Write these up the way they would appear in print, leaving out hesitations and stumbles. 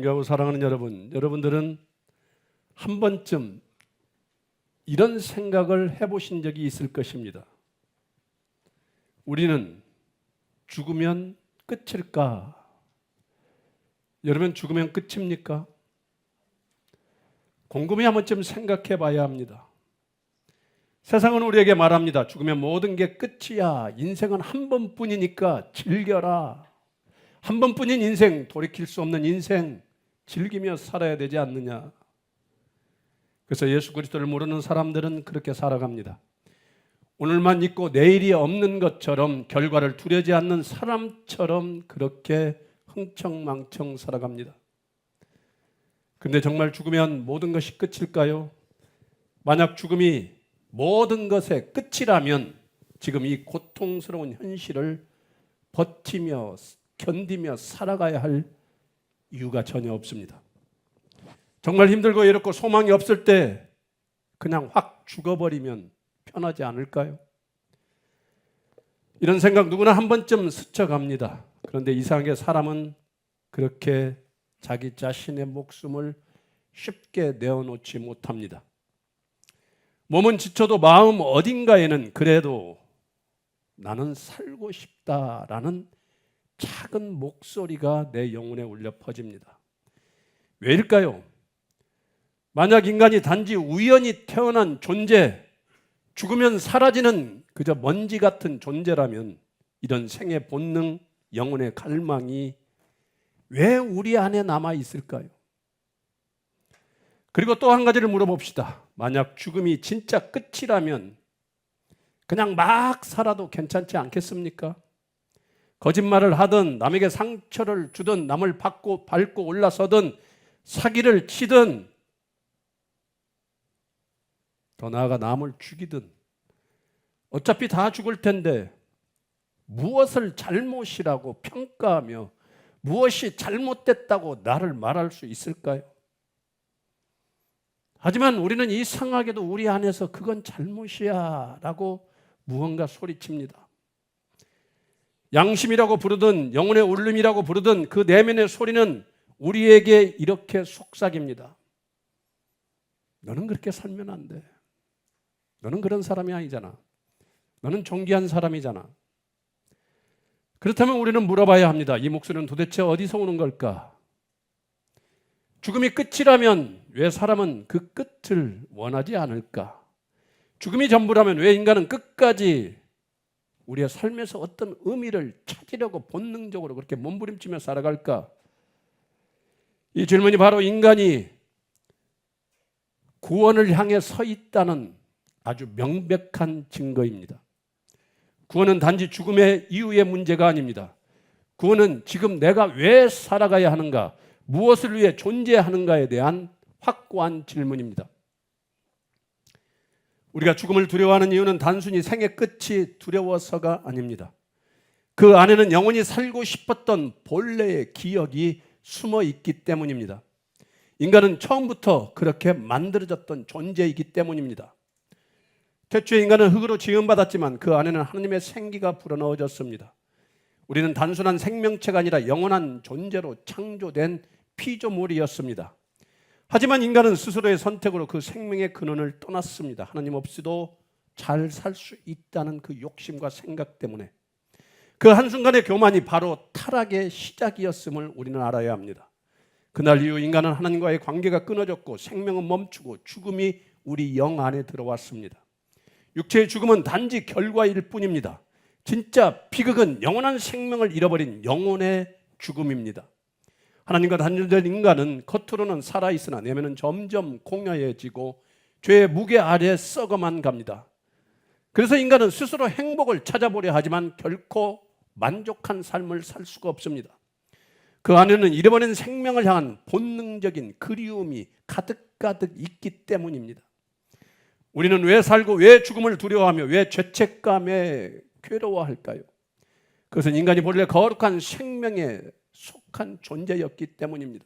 존경하고 사랑하는 여러분, 여러분들은 한 번쯤 이런 생각을 해보신 적이 있을 것입니다. 우리는 죽으면 끝일까? 여러분, 죽으면 끝입니까? 곰곰이 한 번쯤 생각해 봐야 합니다. 세상은 우리에게 말합니다. 죽으면 모든 게 끝이야. 인생은 한 번뿐이니까 즐겨라. 한 번뿐인 인생, 돌이킬 수 없는 인생 즐기며 살아야 되지 않느냐. 그래서 예수 그리스도를 모르는 사람들은 그렇게 살아갑니다. 오늘만 있고 내일이 없는 것처럼, 결과를 두려지 않는 사람처럼 그렇게 흥청망청 살아갑니다. 근데 정말 죽으면 모든 것이 끝일까요? 만약 죽음이 모든 것의 끝이라면 지금 이 고통스러운 현실을 버티며 견디며 살아가야 할 이유가 전혀 없습니다. 정말 힘들고 외롭고 소망이 없을 때 그냥 확 죽어버리면 편하지 않을까요? 이런 생각 누구나 한 번쯤 스쳐갑니다. 그런데 이상하게 사람은 그렇게 자기 자신의 목숨을 쉽게 내어놓지 못합니다. 몸은 지쳐도 마음 어딘가에는 그래도 나는 살고 싶다라는 작은 목소리가 내 영혼에 울려 퍼집니다. 왜일까요? 만약 인간이 단지 우연히 태어난 존재, 죽으면 사라지는 그저 먼지 같은 존재라면 이런 생의 본능, 영혼의 갈망이 왜 우리 안에 남아 있을까요? 그리고 또 한 가지를 물어봅시다. 만약 죽음이 진짜 끝이라면 그냥 막 살아도 괜찮지 않겠습니까? 거짓말을 하든 남에게 상처를 주든 남을 밟고 올라서든 사기를 치든 더 나아가 남을 죽이든 어차피 다 죽을 텐데 무엇을 잘못이라고 평가하며 무엇이 잘못됐다고 나를 말할 수 있을까요? 하지만 우리는 이상하게도 우리 안에서 그건 잘못이야 라고 무언가 소리칩니다. 양심이라고 부르든 영혼의 울림이라고 부르든 그 내면의 소리는 우리에게 이렇게 속삭입니다. 너는 그렇게 살면 안 돼. 너는 그런 사람이 아니잖아. 너는 존귀한 사람이잖아. 그렇다면 우리는 물어봐야 합니다. 이 목소리는 도대체 어디서 오는 걸까? 죽음이 끝이라면 왜 사람은 그 끝을 원하지 않을까? 죽음이 전부라면 왜 인간은 끝까지 우리의 삶에서 어떤 의미를 찾으려고 본능적으로 그렇게 몸부림치며 살아갈까? 이 질문이 바로 인간이 구원을 향해 서 있다는 아주 명백한 증거입니다. 구원은 단지 죽음의 이후의 문제가 아닙니다. 구원은 지금 내가 왜 살아가야 하는가, 무엇을 위해 존재하는가에 대한 확고한 질문입니다. 우리가 죽음을 두려워하는 이유는 단순히 생의 끝이 두려워서가 아닙니다. 그 안에는 영원히 살고 싶었던 본래의 기억이 숨어 있기 때문입니다. 인간은 처음부터 그렇게 만들어졌던 존재이기 때문입니다. 태초에 인간은 흙으로 지음받았지만 그 안에는 하나님의 생기가 불어넣어졌습니다. 우리는 단순한 생명체가 아니라 영원한 존재로 창조된 피조물이었습니다. 하지만 인간은 스스로의 선택으로 그 생명의 근원을 떠났습니다. 하나님 없이도 잘 살 수 있다는 그 욕심과 생각 때문에 그 한순간의 교만이 바로 타락의 시작이었음을 우리는 알아야 합니다. 그날 이후 인간은 하나님과의 관계가 끊어졌고 생명은 멈추고 죽음이 우리 영 안에 들어왔습니다. 육체의 죽음은 단지 결과일 뿐입니다. 진짜 비극은 영원한 생명을 잃어버린 영혼의 죽음입니다. 하나님과 단절된 인간은 겉으로는 살아있으나 내면은 점점 공허해지고 죄의 무게 아래 썩어만 갑니다. 그래서 인간은 스스로 행복을 찾아보려 하지만 결코 만족한 삶을 살 수가 없습니다. 그 안에는 잃어버린 생명을 향한 본능적인 그리움이 가득가득 있기 때문입니다. 우리는 왜 살고 왜 죽음을 두려워하며 왜 죄책감에 괴로워할까요? 그것은 인간이 본래 거룩한 생명에 속한 존재였기 때문입니다.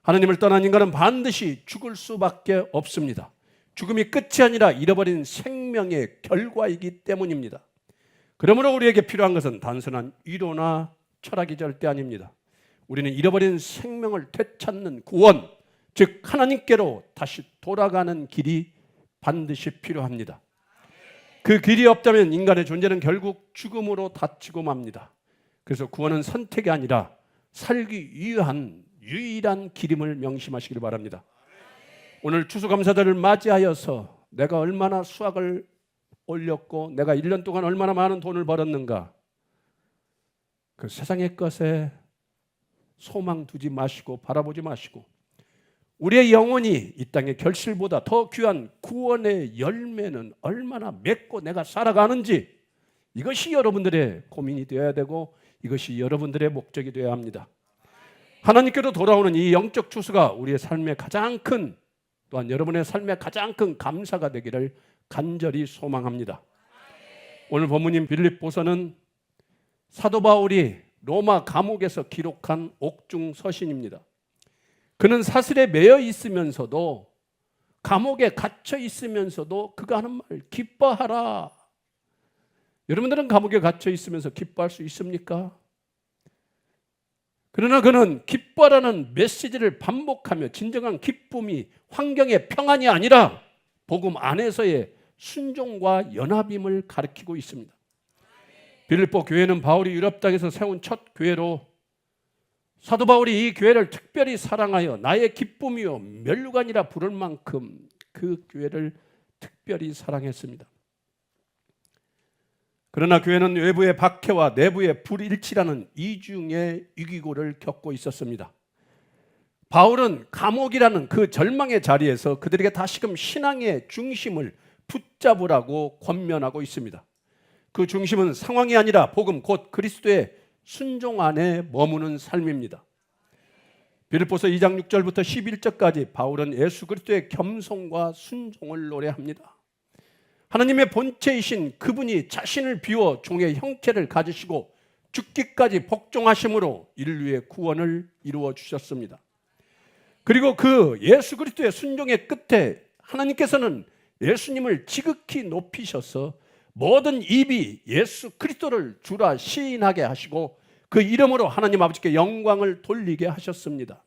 하나님을 떠난 인간은 반드시 죽을 수밖에 없습니다. 죽음이 끝이 아니라 잃어버린 생명의 결과이기 때문입니다. 그러므로 우리에게 필요한 것은 단순한 위로나 철학이 절대 아닙니다. 우리는 잃어버린 생명을 되찾는 구원, 즉 하나님께로 다시 돌아가는 길이 반드시 필요합니다. 그 길이 없다면 인간의 존재는 결국 죽음으로 닫히고 맙니다. 그래서 구원은 선택이 아니라 살기 위한 유일한 길임을 명심하시길 바랍니다. 오늘 추수감사절을 맞이하여서 내가 얼마나 수확을 올렸고 내가 1년 동안 얼마나 많은 돈을 벌었는가, 그 세상의 것에 소망 두지 마시고 바라보지 마시고 우리의 영혼이 이 땅의 결실보다 더 귀한 구원의 열매는 얼마나 맺고 내가 살아가는지, 이것이 여러분들의 고민이 되어야 되고 이것이 여러분들의 목적이 되어야 합니다. 하나님께로 돌아오는 이 영적 추수가 우리의 삶의 가장 큰, 또한 여러분의 삶의 가장 큰 감사가 되기를 간절히 소망합니다. 오늘 본문인 빌립보서는 사도 바울이 로마 감옥에서 기록한 옥중 서신입니다. 그는 사슬에 매여 있으면서도, 감옥에 갇혀 있으면서도 그가 하는 말, 기뻐하라. 여러분들은 감옥에 갇혀 있으면서 기뻐할 수 있습니까? 그러나 그는 기뻐라는 메시지를 반복하며 진정한 기쁨이 환경의 평안이 아니라 복음 안에서의 순종과 연합임을 가리키고 있습니다. 빌립보 교회는 바울이 유럽 땅에서 세운 첫 교회로 사도 바울이 이 교회를 특별히 사랑하여 나의 기쁨이요 멸류관이라 부를 만큼 그 교회를 특별히 사랑했습니다. 그러나 교회는 외부의 박해와 내부의 불일치라는 이중의 위기고를 겪고 있었습니다. 바울은 감옥이라는 그 절망의 자리에서 그들에게 다시금 신앙의 중심을 붙잡으라고 권면하고 있습니다. 그 중심은 상황이 아니라 복음, 곧 그리스도의 순종 안에 머무는 삶입니다. 빌립보서 2장 6절부터 11절까지 바울은 예수 그리스도의 겸손과 순종을 노래합니다. 하나님의 본체이신 그분이 자신을 비워 종의 형체를 가지시고 죽기까지 복종하심으로 인류의 구원을 이루어 주셨습니다. 그리고 그 예수 그리스도의 순종의 끝에 하나님께서는 예수님을 지극히 높이셔서 모든 입이 예수 그리스도를 주라 시인하게 하시고 그 이름으로 하나님 아버지께 영광을 돌리게 하셨습니다.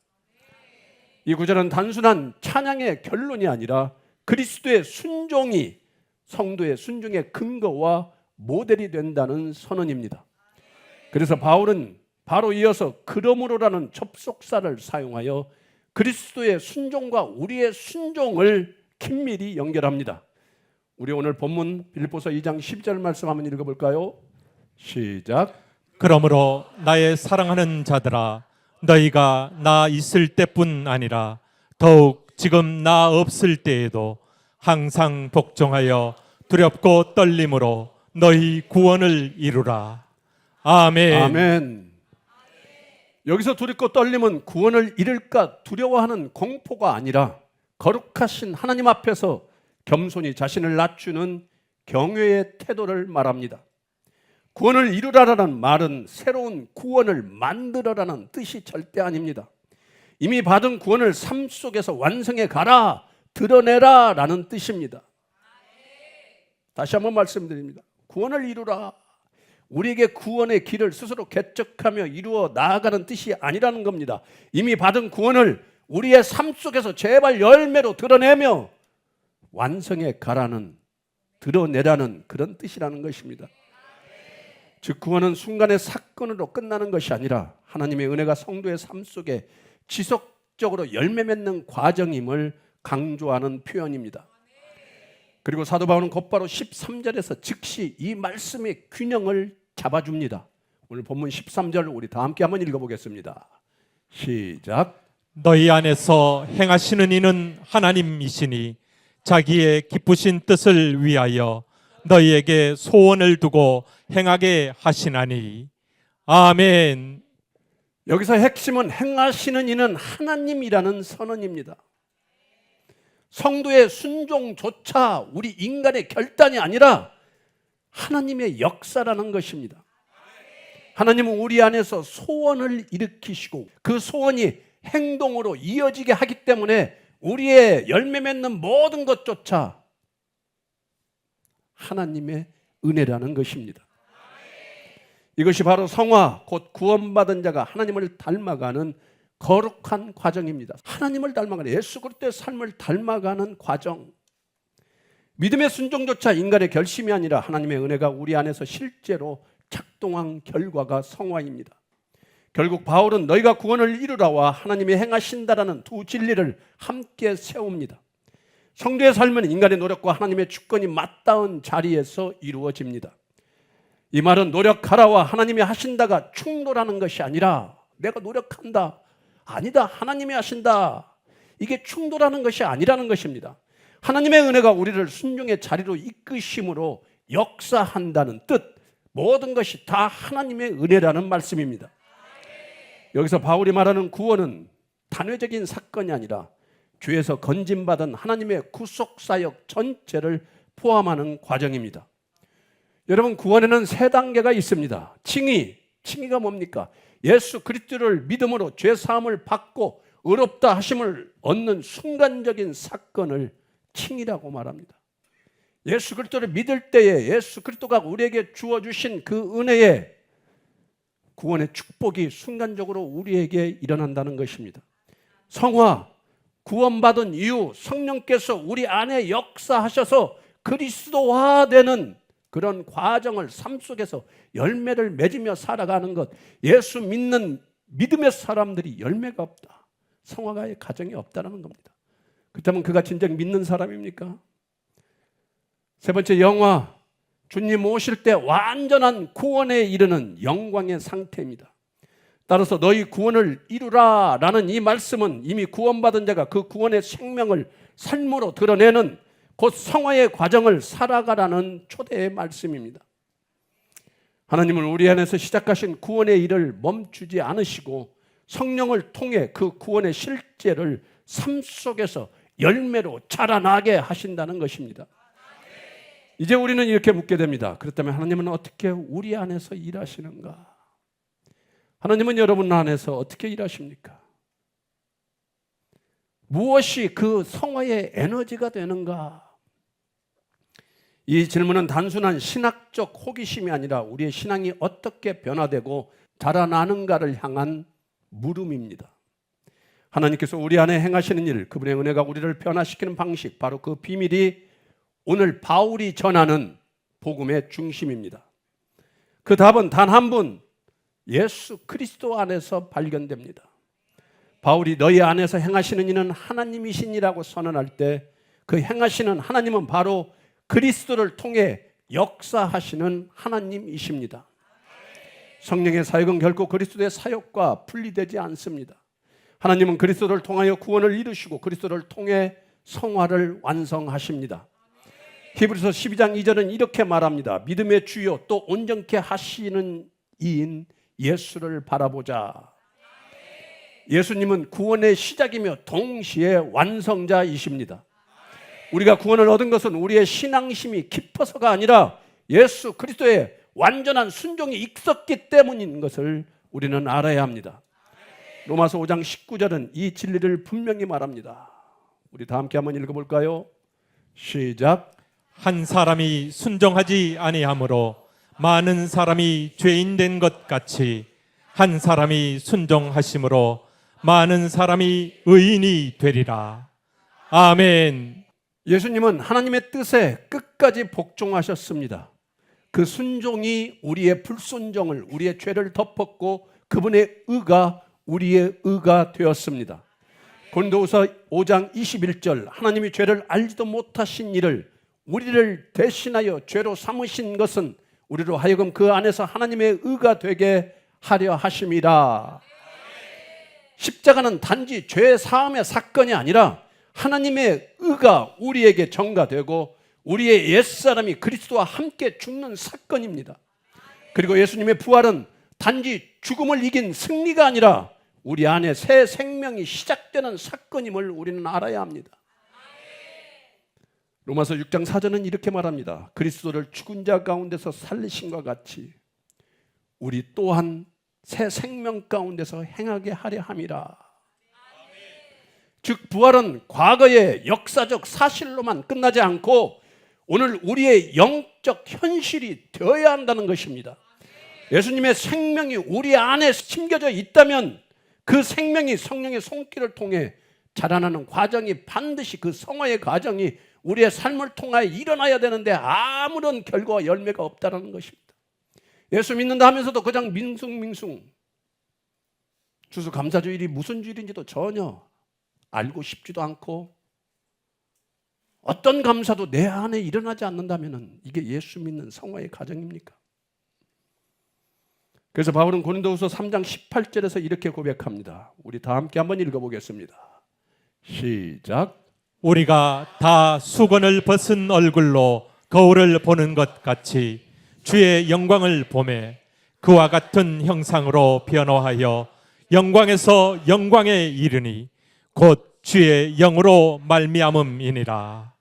이 구절은 단순한 찬양의 결론이 아니라 그리스도의 순종이 성도의 순종의 근거와 모델이 된다는 선언입니다. 그래서 바울은 바로 이어서 그러므로라는 접속사를 사용하여 그리스도의 순종과 우리의 순종을 긴밀히 연결합니다. 우리 오늘 본문 빌립보서 2장 10절 말씀 한번 읽어볼까요? 시작. 그러므로 나의 사랑하는 자들아, 너희가 나 있을 때뿐 아니라 더욱 지금 나 없을 때에도 항상 복종하여 두렵고 떨림으로 너희 구원을 이루라. 아멘. 아멘. 여기서 두렵고 떨림은 구원을 잃을까 두려워하는 공포가 아니라 거룩하신 하나님 앞에서 겸손히 자신을 낮추는 경외의 태도를 말합니다. 구원을 이루라라는 말은 새로운 구원을 만들어라는 뜻이 절대 아닙니다. 이미 받은 구원을 삶 속에서 완성해 가라, 드러내라 라는 뜻입니다. 다시 한번 말씀드립니다. 구원을 이루라. 우리에게 구원의 길을 스스로 개척하며 이루어 나아가는 뜻이 아니라는 겁니다. 이미 받은 구원을 우리의 삶 속에서 제발 열매로 드러내며 완성해 가라는, 드러내라는 그런 뜻이라는 것입니다. 즉 구원은 순간의 사건으로 끝나는 것이 아니라 하나님의 은혜가 성도의 삶 속에 지속적으로 열매 맺는 과정임을 강조하는 표현입니다. 그리고 사도 바울은 곧바로 13절에서 즉시 이 말씀의 균형을 잡아줍니다. 오늘 본문 13절 우리 다 함께 한번 읽어보겠습니다. 시작. 너희 안에서 행하시는 이는 하나님이시니 자기의 기쁘신 뜻을 위하여 너희에게 소원을 두고 행하게 하시나니. 아멘. 여기서 핵심은 행하시는 이는 하나님이라는 선언입니다. 성도의 순종조차 우리 인간의 결단이 아니라 하나님의 역사라는 것입니다. 하나님은 우리 안에서 소원을 일으키시고 그 소원이 행동으로 이어지게 하기 때문에 우리의 열매 맺는 모든 것조차 하나님의 은혜라는 것입니다. 이것이 바로 성화, 곧 구원받은 자가 하나님을 닮아가는 거룩한 과정입니다. 하나님을 닮아가는, 예수 그리스도의 삶을 닮아가는 과정. 믿음의 순종조차 인간의 결심이 아니라 하나님의 은혜가 우리 안에서 실제로 작동한 결과가 성화입니다. 결국 바울은 너희가 구원을 이루라와 하나님이 행하신다라는 두 진리를 함께 세웁니다. 성도의 삶은 인간의 노력과 하나님의 주권이 맞닿은 자리에서 이루어집니다. 이 말은 노력하라와 하나님이 하신다가 충돌하는 것이 아니라 내가 노력한다, 아니다, 하나님이 하신다, 이게 충돌하는 것이 아니라는 것입니다. 하나님의 은혜가 우리를 순종의 자리로 이끄심으로 역사한다는 뜻, 모든 것이 다 하나님의 은혜라는 말씀입니다. 여기서 바울이 말하는 구원은 단회적인 사건이 아니라 죄에서 건진받은 하나님의 구속사역 전체를 포함하는 과정입니다. 여러분, 구원에는 세 단계가 있습니다. 칭의가 뭡니까? 예수 그리스도를 믿음으로 죄사함을 받고 의롭다 하심을 얻는 순간적인 사건을 칭의라고 말합니다. 예수 그리스도를 믿을 때에 예수 그리스도가 우리에게 주어주신 그 은혜의 구원의 축복이 순간적으로 우리에게 일어난다는 것입니다. 성화, 구원받은 이후 성령께서 우리 안에 역사하셔서 그리스도화되는 그런 과정을 삶 속에서 열매를 맺으며 살아가는 것. 예수 믿는 믿음의 사람들이 열매가 없다, 성화가의 가정이 없다는 겁니다. 그렇다면 그가 진정 믿는 사람입니까? 세 번째, 영화. 주님 오실 때 완전한 구원에 이르는 영광의 상태입니다. 따라서 너희 구원을 이루라 라는 이 말씀은 이미 구원받은 자가 그 구원의 생명을 삶으로 드러내는 곧 성화의 과정을 살아가라는 초대의 말씀입니다. 하나님은 우리 안에서 시작하신 구원의 일을 멈추지 않으시고 성령을 통해 그 구원의 실제를 삶 속에서 열매로 자라나게 하신다는 것입니다. 이제 우리는 이렇게 묻게 됩니다. 그렇다면 하나님은 어떻게 우리 안에서 일하시는가? 하나님은 여러분 안에서 어떻게 일하십니까? 무엇이 그 성화의 에너지가 되는가? 이 질문은 단순한 신학적 호기심이 아니라 우리의 신앙이 어떻게 변화되고 자라나는가를 향한 물음입니다. 하나님께서 우리 안에 행하시는 일, 그분의 은혜가 우리를 변화시키는 방식, 바로 그 비밀이 오늘 바울이 전하는 복음의 중심입니다. 그 답은 단 한 분, 예수 그리스도 안에서 발견됩니다. 바울이 너희 안에서 행하시는 이는 하나님이시니라고 선언할 때 그 행하시는 하나님은 바로 그리스도를 통해 역사하시는 하나님이십니다. 성령의 사역은 결코 그리스도의 사역과 분리되지 않습니다. 하나님은 그리스도를 통하여 구원을 이루시고 그리스도를 통해 성화를 완성하십니다. 히브리서 12장 2절은 이렇게 말합니다. 믿음의 주요 또 온전케 하시는 이인 예수를 바라보자. 예수님은 구원의 시작이며 동시에 완성자이십니다. 우리가 구원을 얻은 것은 우리의 신앙심이 깊어서가 아니라 예수 그리스도의 완전한 순종이 있었기 때문인 것을 우리는 알아야 합니다. 로마서 5장 19절은 이 진리를 분명히 말합니다. 우리 다 함께 한번 읽어볼까요? 시작. 한 사람이 순종하지 아니하므로 많은 사람이 죄인 된 것 같이 한 사람이 순종하심으로 많은 사람이 의인이 되리라. 아멘. 예수님은 하나님의 뜻에 끝까지 복종하셨습니다. 그 순종이 우리의 불순종을, 우리의 죄를 덮었고 그분의 의가 우리의 의가 되었습니다. 고린도후서 5장 21절, 하나님이 죄를 알지도 못하신 이를 우리를 대신하여 죄로 삼으신 것은 우리로 하여금 그 안에서 하나님의 의가 되게 하려 하심이라. 십자가는 단지 죄 사함의 사건이 아니라 하나님의 의가 우리에게 전가되고 우리의 옛사람이 그리스도와 함께 죽는 사건입니다. 그리고 예수님의 부활은 단지 죽음을 이긴 승리가 아니라 우리 안에 새 생명이 시작되는 사건임을 우리는 알아야 합니다. 로마서 6장 4절은 이렇게 말합니다. 그리스도를 죽은 자 가운데서 살리신과 같이 우리 또한 새 생명 가운데서 행하게 하려 함이라. 즉 부활은 과거의 역사적 사실로만 끝나지 않고 오늘 우리의 영적 현실이 되어야 한다는 것입니다. 예수님의 생명이 우리 안에 심겨져 있다면 그 생명이 성령의 손길을 통해 자라나는 과정이 반드시 그 성화의 과정이 우리의 삶을 통하여 일어나야 되는데 아무런 결과와 열매가 없다는 것입니다. 예수 믿는다 하면서도 그냥 밍숭밍숭 추수감사주일이 무슨 주일인지도 전혀 알고 싶지도 않고 어떤 감사도 내 안에 일어나지 않는다면 이게 예수 믿는 성화의 과정입니까? 그래서 바울은 고린도후서 3장 18절에서 이렇게 고백합니다. 우리 다 함께 한번 읽어보겠습니다. 시작. 우리가 다 수건을 벗은 얼굴로 거울을 보는 것 같이 주의 영광을 보매 그와 같은 형상으로 변화하여 영광에서 영광에 이르니 곧 주의 영으로 말미암음이니라.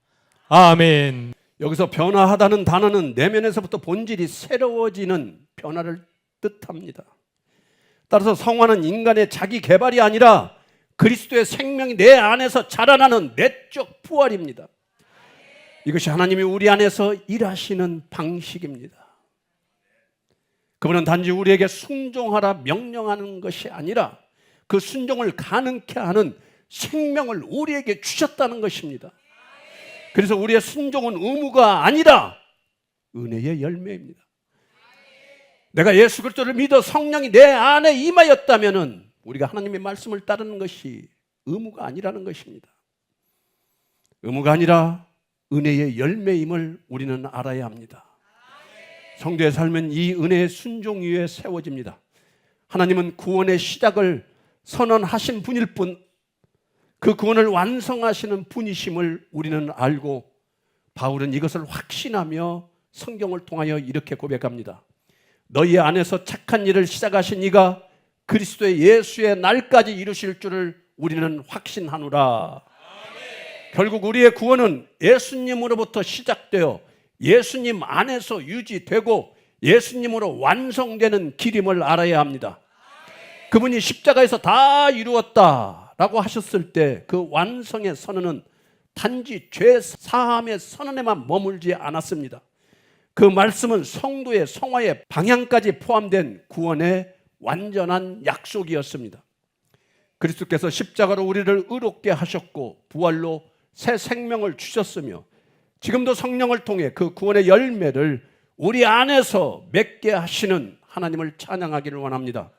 아멘. 여기서 변화하다는 단어는 내면에서부터 본질이 새로워지는 변화를 뜻합니다. 따라서 성화는 인간의 자기 개발이 아니라 그리스도의 생명이 내 안에서 자라나는 내적 부활입니다. 이것이 하나님이 우리 안에서 일하시는 방식입니다. 그분은 단지 우리에게 순종하라 명령하는 것이 아니라 그 순종을 가능케 하는 생명을 우리에게 주셨다는 것입니다. 그래서 우리의 순종은 의무가 아니라 은혜의 열매입니다. 내가 예수 그리스도를 믿어 성령이 내 안에 임하였다면 우리가 하나님의 말씀을 따르는 것이 의무가 아니라는 것입니다. 의무가 아니라 은혜의 열매임을 우리는 알아야 합니다. 성도의 삶은 이 은혜의 순종 위에 세워집니다. 하나님은 구원의 시작을 선언하신 분일 뿐 그 구원을 완성하시는 분이심을 우리는 알고 바울은 이것을 확신하며 성경을 통하여 이렇게 고백합니다. 너희 안에서 착한 일을 시작하신 이가 그리스도의 예수의 날까지 이루실 줄을 우리는 확신하노라. 결국 우리의 구원은 예수님으로부터 시작되어 예수님 안에서 유지되고 예수님으로 완성되는 길임을 알아야 합니다. 그분이 십자가에서 다 이루었다라고 하셨을 때 그 완성의 선언은 단지 죄 사함의 선언에만 머물지 않았습니다. 그 말씀은 성도의 성화의 방향까지 포함된 구원의 완전한 약속이었습니다. 그리스도께서 십자가로 우리를 의롭게 하셨고 부활로 새 생명을 주셨으며 지금도 성령을 통해 그 구원의 열매를 우리 안에서 맺게 하시는 하나님을 찬양하기를 원합니다.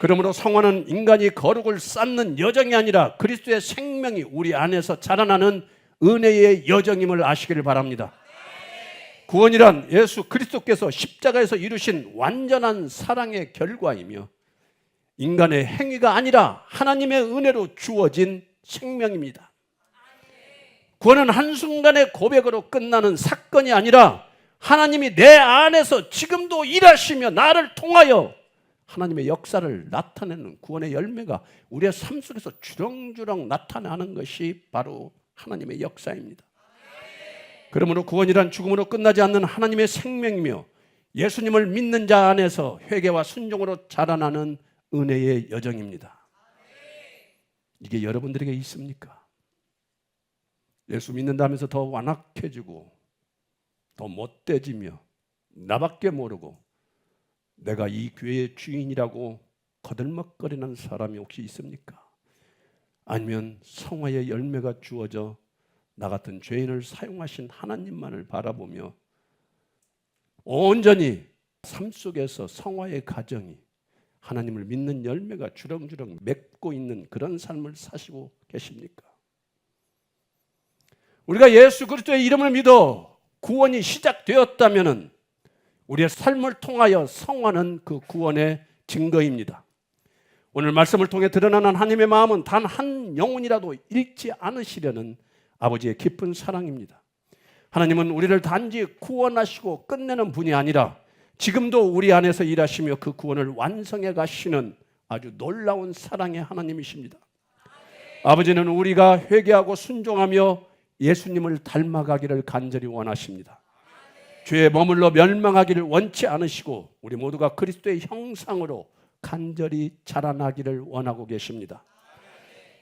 그러므로 성화는 인간이 거룩을 쌓는 여정이 아니라 그리스도의 생명이 우리 안에서 자라나는 은혜의 여정임을 아시기를 바랍니다. 구원이란 예수 그리스도께서 십자가에서 이루신 완전한 사랑의 결과이며 인간의 행위가 아니라 하나님의 은혜로 주어진 생명입니다. 구원은 한순간의 고백으로 끝나는 사건이 아니라 하나님이 내 안에서 지금도 일하시며 나를 통하여 하나님의 역사를 나타내는 구원의 열매가 우리의 삶 속에서 주렁주렁 나타나는 것이 바로 하나님의 역사입니다. 그러므로 구원이란 죽음으로 끝나지 않는 하나님의 생명이며 예수님을 믿는 자 안에서 회개와 순종으로 자라나는 은혜의 여정입니다. 이게 여러분들에게 있습니까? 예수 믿는다면서 더 완악해지고 더 못돼지며 나밖에 모르고 내가 이 교회의 주인이라고 거들먹거리는 사람이 혹시 있습니까? 아니면 성화의 열매가 주어져 나 같은 죄인을 사용하신 하나님만을 바라보며 온전히 삶 속에서 성화의 가정이 하나님을 믿는 열매가 주렁주렁 맺고 있는 그런 삶을 사시고 계십니까? 우리가 예수 그리스도의 이름을 믿어 구원이 시작되었다면 우리의 삶을 통하여 성화는 그 구원의 증거입니다. 오늘 말씀을 통해 드러나는 하나님의 마음은 단 한 영혼이라도 잃지 않으시려는 아버지의 깊은 사랑입니다. 하나님은 우리를 단지 구원하시고 끝내는 분이 아니라 지금도 우리 안에서 일하시며 그 구원을 완성해 가시는 아주 놀라운 사랑의 하나님이십니다. 아버지는 우리가 회개하고 순종하며 예수님을 닮아가기를 간절히 원하십니다. 죄에 머물러 멸망하기를 원치 않으시고 우리 모두가 그리스도의 형상으로 간절히 자라나기를 원하고 계십니다.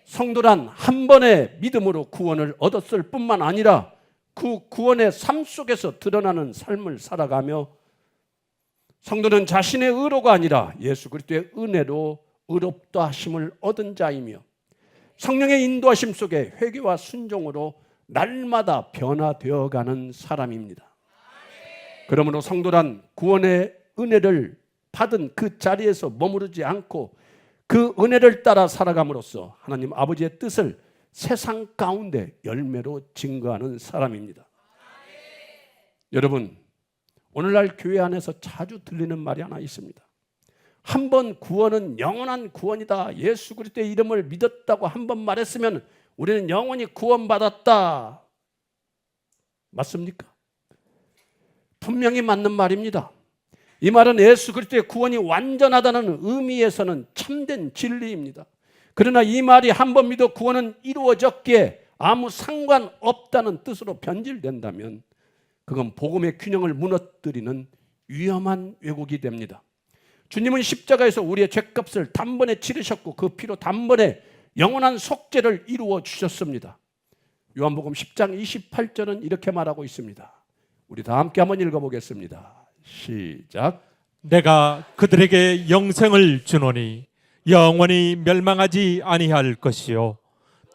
성도란 한 번의 믿음으로 구원을 얻었을 뿐만 아니라 그 구원의 삶 속에서 드러나는 삶을 살아가며 성도는 자신의 의로가 아니라 예수 그리스도의 은혜로 의롭다 하심을 얻은 자이며 성령의 인도하심 속에 회개와 순종으로 날마다 변화되어가는 사람입니다. 그러므로 성도란 구원의 은혜를 받은 그 자리에서 머무르지 않고 그 은혜를 따라 살아감으로써 하나님 아버지의 뜻을 세상 가운데 열매로 증거하는 사람입니다. 여러분, 오늘날 교회 안에서 자주 들리는 말이 하나 있습니다. 한 번 구원은 영원한 구원이다. 예수 그리스도의 이름을 믿었다고 한 번 말했으면 우리는 영원히 구원받았다. 맞습니까? 분명히 맞는 말입니다. 이 말은 예수 그리스도의 구원이 완전하다는 의미에서는 참된 진리입니다. 그러나 이 말이 한 번 믿어 구원은 이루어졌기에 아무 상관없다는 뜻으로 변질된다면 그건 복음의 균형을 무너뜨리는 위험한 왜곡이 됩니다. 주님은 십자가에서 우리의 죄값을 단번에 치르셨고 그 피로 단번에 영원한 속죄를 이루어 주셨습니다. 요한복음 10장 28절은 이렇게 말하고 있습니다. 우리 다 함께 한번 읽어보겠습니다. 시작. 내가 그들에게 영생을 주노니 영원히 멸망하지 아니할 것이요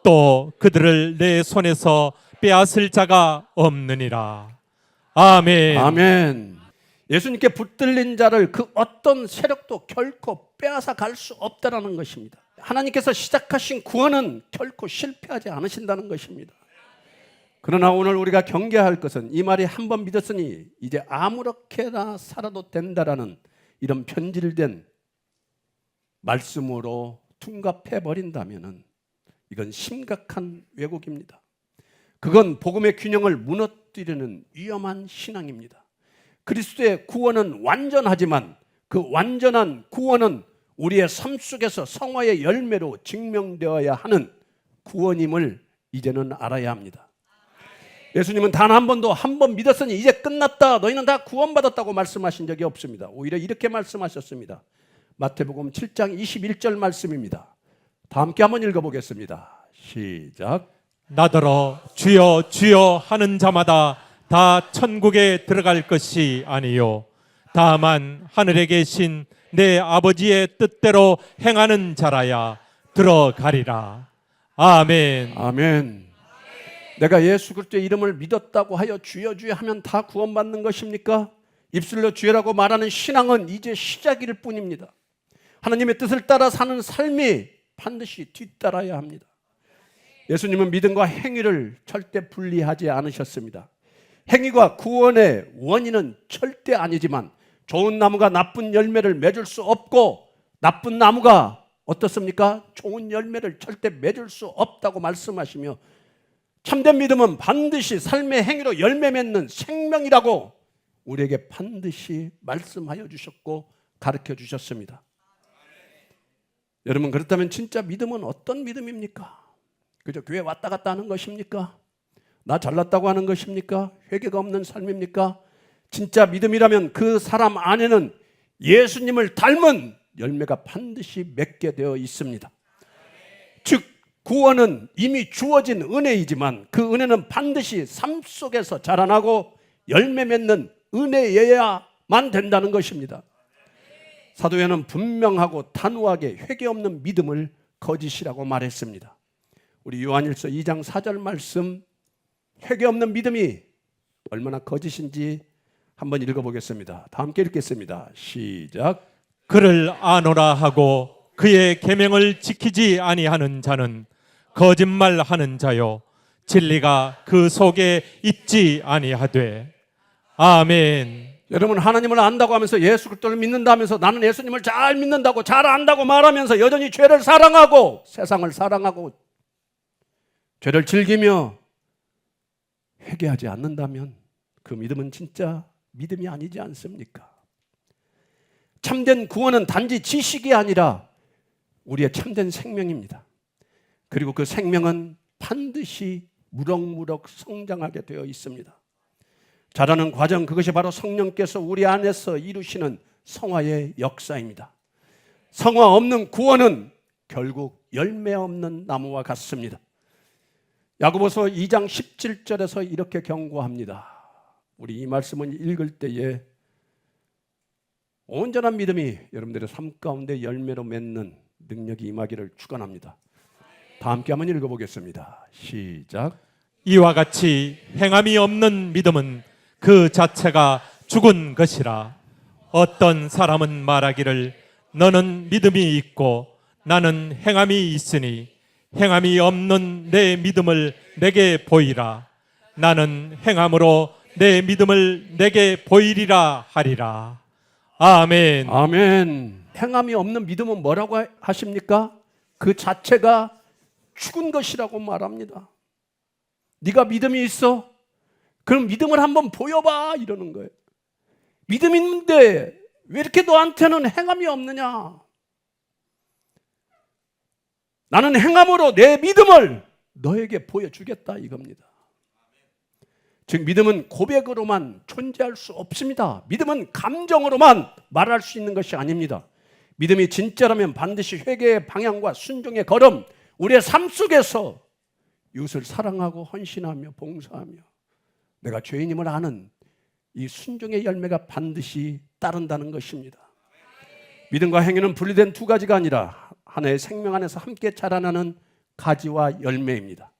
또 그들을 내 손에서 빼앗을 자가 없느니라. 아멘. 아멘. 예수님께 붙들린 자를 그 어떤 세력도 결코 빼앗아 갈 수 없다는 것입니다. 하나님께서 시작하신 구원은 결코 실패하지 않으신다는 것입니다. 그러나 오늘 우리가 경계할 것은 이 말이 한 번 믿었으니 이제 아무렇게나 살아도 된다라는 이런 편질된 말씀으로 둔갑해버린다면 이건 심각한 왜곡입니다. 그건 복음의 균형을 무너뜨리는 위험한 신앙입니다. 그리스도의 구원은 완전하지만 그 완전한 구원은 우리의 삶 속에서 성화의 열매로 증명되어야 하는 구원임을 이제는 알아야 합니다. 예수님은 단 한 번도 한 번 믿었으니 이제 끝났다. 너희는 다 구원받았다고 말씀하신 적이 없습니다. 오히려 이렇게 말씀하셨습니다. 마태복음 7장 21절 말씀입니다. 다 함께 한번 읽어보겠습니다. 시작. 나더러 주여 주여 하는 자마다 다 천국에 들어갈 것이 아니요 다만 하늘에 계신 내 아버지의 뜻대로 행하는 자라야 들어가리라. 아멘. 아멘. 내가 예수 그리스도의 이름을 믿었다고 하여 주여 주여 하면 다 구원받는 것입니까? 입술로 주여라고 말하는 신앙은 이제 시작일 뿐입니다. 하나님의 뜻을 따라 사는 삶이 반드시 뒤따라야 합니다. 예수님은 믿음과 행위를 절대 분리하지 않으셨습니다. 행위가 구원의 원인은 절대 아니지만 좋은 나무가 나쁜 열매를 맺을 수 없고 나쁜 나무가 어떻습니까? 좋은 열매를 절대 맺을 수 없다고 말씀하시며 참된 믿음은 반드시 삶의 행위로 열매 맺는 생명이라고 우리에게 반드시 말씀하여 주셨고 가르쳐 주셨습니다. 여러분, 그렇다면 진짜 믿음은 어떤 믿음입니까? 그저 교회 왔다 갔다 하는 것입니까? 나 잘났다고 하는 것입니까? 회개가 없는 삶입니까? 진짜 믿음이라면 그 사람 안에는 예수님을 닮은 열매가 반드시 맺게 되어 있습니다. 즉 구원은 이미 주어진 은혜이지만 그 은혜는 반드시 삶 속에서 자라나고 열매 맺는 은혜여야만 된다는 것입니다. 사도요한은 분명하고 단호하게 회개 없는 믿음을 거짓이라고 말했습니다. 우리 요한일서 2장 4절 말씀, 회개 없는 믿음이 얼마나 거짓인지 한번 읽어보겠습니다. 다 함께 읽겠습니다. 시작. 그를 아노라 하고 그의 계명을 지키지 아니하는 자는 거짓말하는 자요 진리가 그 속에 있지 아니하되. 아멘. 여러분, 하나님을 안다고 하면서 예수 그리스도를 믿는다 하면서 나는 예수님을 잘 믿는다고 잘 안다고 말하면서 여전히 죄를 사랑하고 세상을 사랑하고 죄를 즐기며 회개하지 않는다면 그 믿음은 진짜 믿음이 아니지 않습니까? 참된 구원은 단지 지식이 아니라 우리의 참된 생명입니다. 그리고 그 생명은 반드시 무럭무럭 성장하게 되어 있습니다. 자라는 과정, 그것이 바로 성령께서 우리 안에서 이루시는 성화의 역사입니다. 성화 없는 구원은 결국 열매 없는 나무와 같습니다. 야고보서 2장 17절에서 이렇게 경고합니다. 우리 이 말씀을 읽을 때에 온전한 믿음이 여러분들의 삶 가운데 열매로 맺는 능력이 임하기를 축원합니다. 다 함께 한번 읽어보겠습니다. 시작. 이와 같이 행함이 없는 믿음은 그 자체가 죽은 것이라. 어떤 사람은 말하기를 너는 믿음이 있고 나는 행함이 있으니 행함이 없는 내 믿음을 내게 보이라. 나는 행함으로 내 믿음을 내게 보이리라 하리라. 아멘. 아멘. 행함이 없는 믿음은 뭐라고 하십니까? 그 자체가 죽은 것이라고 말합니다. 네가 믿음이 있어? 그럼 믿음을 한번 보여봐 이러는 거예요. 믿음 있는데 왜 이렇게 너한테는 행함이 없느냐? 나는 행함으로 내 믿음을 너에게 보여주겠다 이겁니다. 즉 믿음은 고백으로만 존재할 수 없습니다. 믿음은 감정으로만 말할 수 있는 것이 아닙니다. 믿음이 진짜라면 반드시 회개의 방향과 순종의 걸음, 우리의 삶 속에서 이웃을 사랑하고 헌신하며 봉사하며 내가 죄인임을 아는 이 순종의 열매가 반드시 따른다는 것입니다. 믿음과 행위는 분리된 두 가지가 아니라 하나의 생명 안에서 함께 자라나는 가지와 열매입니다.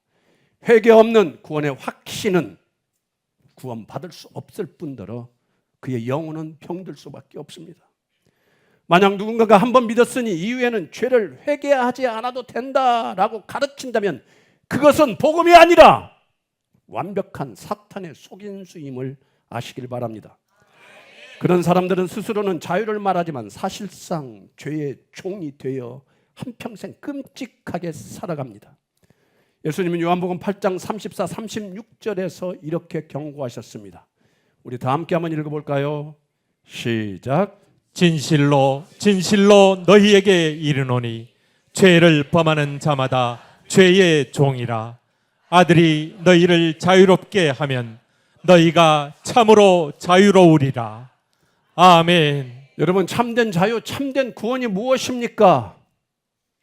회개 없는 구원의 확신은 구원받을 수 없을 뿐더러 그의 영혼은 병들 수밖에 없습니다. 만약 누군가가 한번 믿었으니 이후에는 죄를 회개하지 않아도 된다라고 가르친다면 그것은 복음이 아니라 완벽한 사탄의 속인수임을 아시길 바랍니다. 그런 사람들은 스스로는 자유를 말하지만 사실상 죄의 종이 되어 한평생 끔찍하게 살아갑니다. 예수님은 요한복음 8장 34, 36절에서 이렇게 경고하셨습니다. 우리 다 함께 한번 읽어볼까요? 시작. 진실로 진실로 너희에게 이르노니 죄를 범하는 자마다 죄의 종이라. 아들이 너희를 자유롭게 하면 너희가 참으로 자유로우리라. 아멘. 여러분, 참된 자유, 참된 구원이 무엇입니까?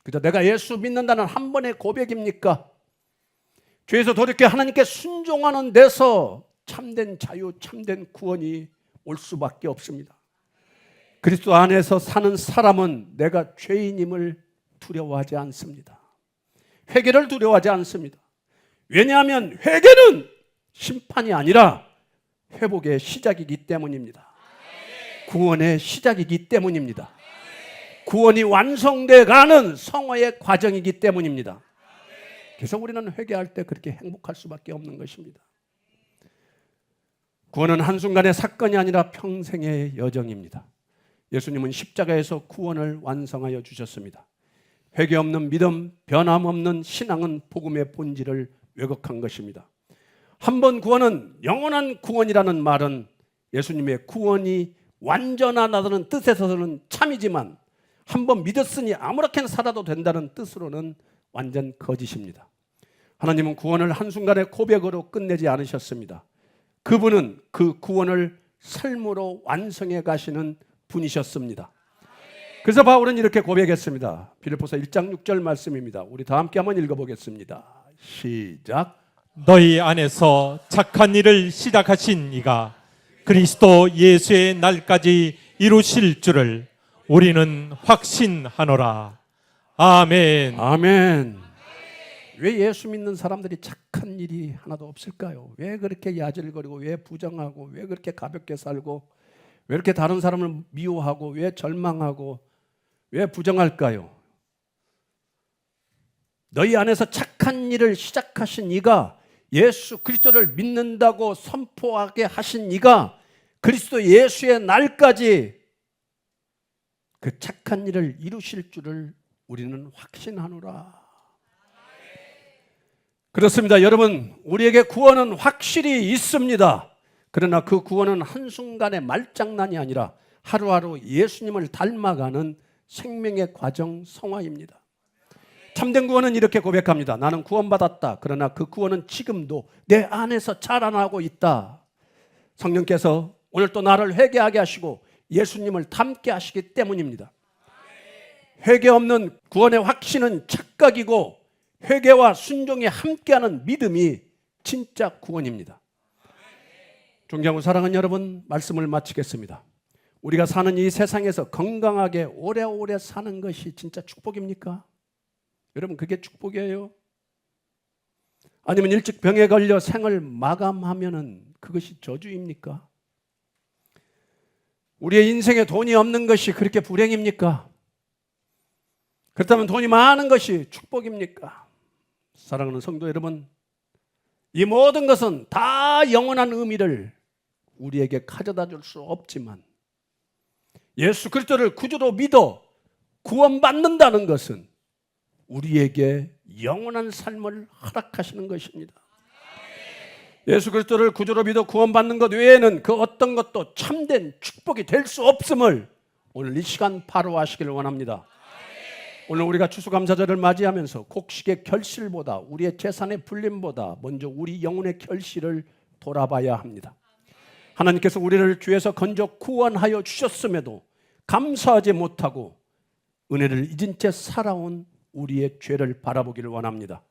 그저 내가 예수 믿는다는 한 번의 고백입니까? 죄에서 돌이켜 하나님께 순종하는 데서 참된 자유, 참된 구원이 올 수밖에 없습니다. 그리스도 안에서 사는 사람은 내가 죄인임을 두려워하지 않습니다. 회개를 두려워하지 않습니다. 왜냐하면 회개는 심판이 아니라 회복의 시작이기 때문입니다. 구원의 시작이기 때문입니다. 구원이 완성돼 가는 성화의 과정이기 때문입니다. 그래서 우리는 회개할 때 그렇게 행복할 수밖에 없는 것입니다. 구원은 한순간의 사건이 아니라 평생의 여정입니다. 예수님은 십자가에서 구원을 완성하여 주셨습니다. 회개 없는 믿음, 변함없는 신앙은 복음의 본질을 왜곡한 것입니다. 한 번 구원은 영원한 구원이라는 말은 예수님의 구원이 완전하다는 뜻에서는 참이지만 한 번 믿었으니 아무렇게나 살아도 된다는 뜻으로는 완전 거짓입니다. 하나님은 구원을 한순간의 고백으로 끝내지 않으셨습니다. 그분은 그 구원을 삶으로 완성해 가시는 분이셨습니다. 그래서 바울은 이렇게 고백했습니다. 빌립보서 1장 6절 말씀입니다. 우리 다 함께 한번 읽어보겠습니다. 시작. 너희 안에서 착한 일을 시작하신 이가 그리스도 예수의 날까지 이루실 줄을 우리는 확신하노라. 아멘. 아멘. 왜 예수 믿는 사람들이 착한 일이 하나도 없을까요? 왜 그렇게 야질거리고, 왜 부정하고, 왜 그렇게 가볍게 살고, 왜 이렇게 다른 사람을 미워하고, 왜 절망하고, 왜 부정할까요? 너희 안에서 착한 일을 시작하신 이가, 예수 그리스도를 믿는다고 선포하게 하신 이가 그리스도 예수의 날까지 그 착한 일을 이루실 줄을 우리는 확신하노라. 그렇습니다. 여러분, 우리에게 구원은 확실히 있습니다. 그러나 그 구원은 한순간의 말장난이 아니라 하루하루 예수님을 닮아가는 생명의 과정, 성화입니다. 참된 구원은 이렇게 고백합니다. 나는 구원받았다. 그러나 그 구원은 지금도 내 안에서 자라나고 있다. 성령께서 오늘 또 나를 회개하게 하시고 예수님을 닮게 하시기 때문입니다. 회개 없는 구원의 확신은 착각이고 회개와 순종이 함께하는 믿음이 진짜 구원입니다. 존경하고 사랑하는 여러분, 말씀을 마치겠습니다. 우리가 사는 이 세상에서 건강하게 오래오래 사는 것이 진짜 축복입니까? 여러분, 그게 축복이에요? 아니면 일찍 병에 걸려 생을 마감하면은 그것이 저주입니까? 우리의 인생에 돈이 없는 것이 그렇게 불행입니까? 그렇다면 돈이 많은 것이 축복입니까? 사랑하는 성도 여러분, 이 모든 것은 다 영원한 의미를 우리에게 가져다 줄 수 없지만 예수 그리스도를 구주로 믿어 구원받는다는 것은 우리에게 영원한 삶을 허락하시는 것입니다. 예수 그리스도를 구주로 믿어 구원받는 것 외에는 그 어떤 것도 참된 축복이 될 수 없음을 오늘 이 시간 바로 아시기를 원합니다. 오늘 우리가 추수감사절을 맞이하면서 곡식의 결실보다, 우리의 재산의 불림보다 먼저 우리 영혼의 결실을 돌아봐야 합니다. 하나님께서 우리를 주에서 건져 구원하여 주셨음에도 감사하지 못하고 은혜를 잊은 채 살아온 우리의 죄를 바라보기를 원합니다.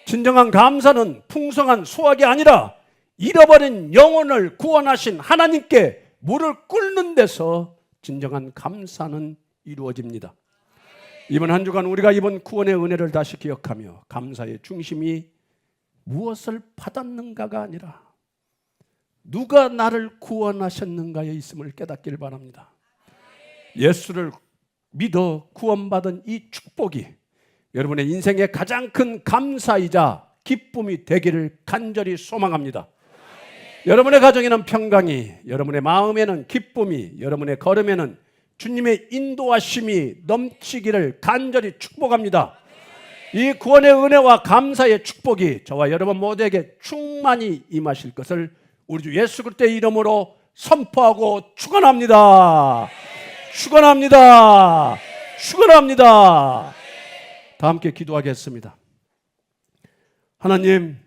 진정한 감사는 풍성한 수확이 아니라 잃어버린 영혼을 구원하신 하나님께 물을 끓는 데서 진정한 감사는 이루어집니다. 이번 한 주간 우리가 이번 구원의 은혜를 다시 기억하며 감사의 중심이 무엇을 받았는가가 아니라 누가 나를 구원하셨는가에 있음을 깨닫길 바랍니다. 예수를 믿어 구원받은 이 축복이 여러분의 인생의 가장 큰 감사이자 기쁨이 되기를 간절히 소망합니다. 여러분의 가정에는 평강이, 여러분의 마음에는 기쁨이, 여러분의 걸음에는 주님의 인도하심이 넘치기를 간절히 축복합니다. 이 구원의 은혜와 감사의 축복이 저와 여러분 모두에게 충만히 임하실 것을 우리 주 예수 그리스도의 이름으로 선포하고 축원합니다. 축원합니다. 축원합니다. 다 함께 기도하겠습니다. 하나님,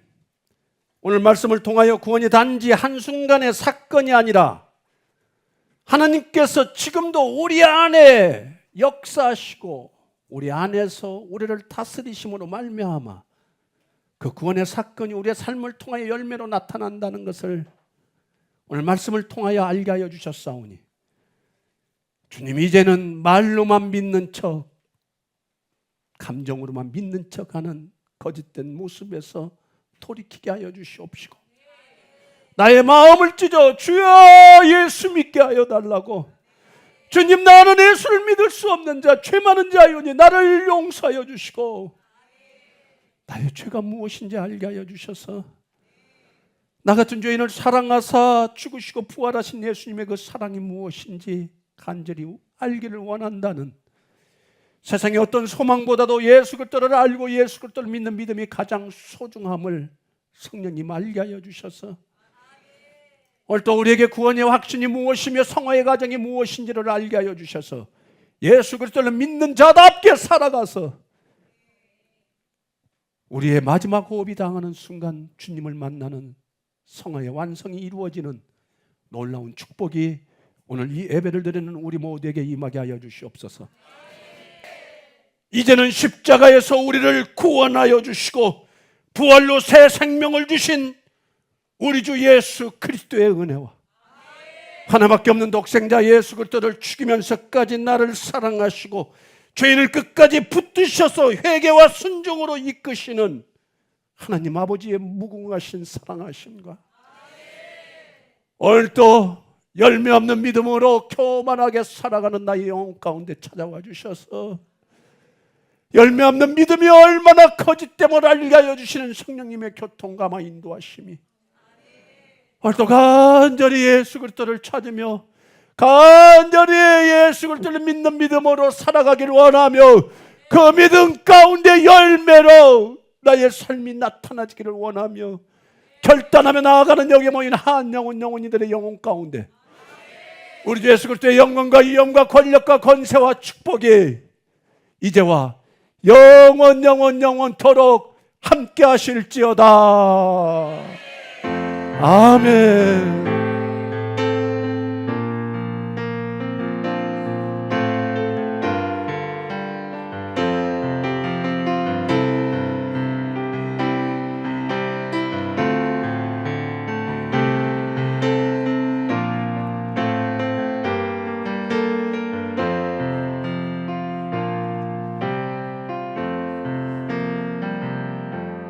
오늘 말씀을 통하여 구원이 단지 한순간의 사건이 아니라 하나님께서 지금도 우리 안에 역사하시고 우리 안에서 우리를 다스리심으로 말미암아 그 구원의 사건이 우리의 삶을 통하여 열매로 나타난다는 것을 오늘 말씀을 통하여 알게 하여 주셨사오니 주님, 이제는 말로만 믿는 척, 감정으로만 믿는 척하는 거짓된 모습에서 돌이키게 하여 주시옵시고 나의 마음을 찢어 주여 예수 믿게 하여 달라고, 주님, 나는 예수를 믿을 수 없는 자, 죄 많은 자이오니 나를 용서하여 주시고 나의 죄가 무엇인지 알게 하여 주셔서 나 같은 죄인을 사랑하사 죽으시고 부활하신 예수님의 그 사랑이 무엇인지 간절히 알기를 원한다는, 세상의 어떤 소망보다도 예수 그리스도를 알고 예수 그리스도를 믿는 믿음이 가장 소중함을 성령님 알게 하여 주셔서 오늘 또 우리에게 구원의 확신이 무엇이며 성화의 과정이 무엇인지를 알게 하여 주셔서 예수 그리스도를 믿는 자답게 살아가서 우리의 마지막 호흡이 당하는 순간 주님을 만나는 성화의 완성이 이루어지는 놀라운 축복이 오늘 이 예배를 드리는 우리 모두에게 임하게 하여 주시옵소서. 이제는 십자가에서 우리를 구원하여 주시고 부활로 새 생명을 주신 우리 주 예수 그리스도의 은혜와 하나밖에 없는 독생자 예수 그리스도를 죽이면서까지 나를 사랑하시고 죄인을 끝까지 붙드셔서 회개와 순종으로 이끄시는 하나님 아버지의 무궁하신 사랑하심과 오늘도 열매 없는 믿음으로 교만하게 살아가는 나의 영혼 가운데 찾아와 주셔서 열매 없는 믿음이 얼마나 거짓됨을 알게 하여 주시는 성령님의 교통감화 인도하심이 오늘도 간절히 예수 그리스도를 찾으며 간절히 예수 그리스도를 믿는 믿음으로 살아가기를 원하며 그 믿음 가운데 열매로 나의 삶이 나타나지기를 원하며 결단하며 나아가는 여기 모인 한 영혼이들의 영혼 가운데 우리 주 예수 그리스도의 영광과 위엄과 권력과 권세와 축복이 이제와 영원토록 함께 하실지어다. 아멘.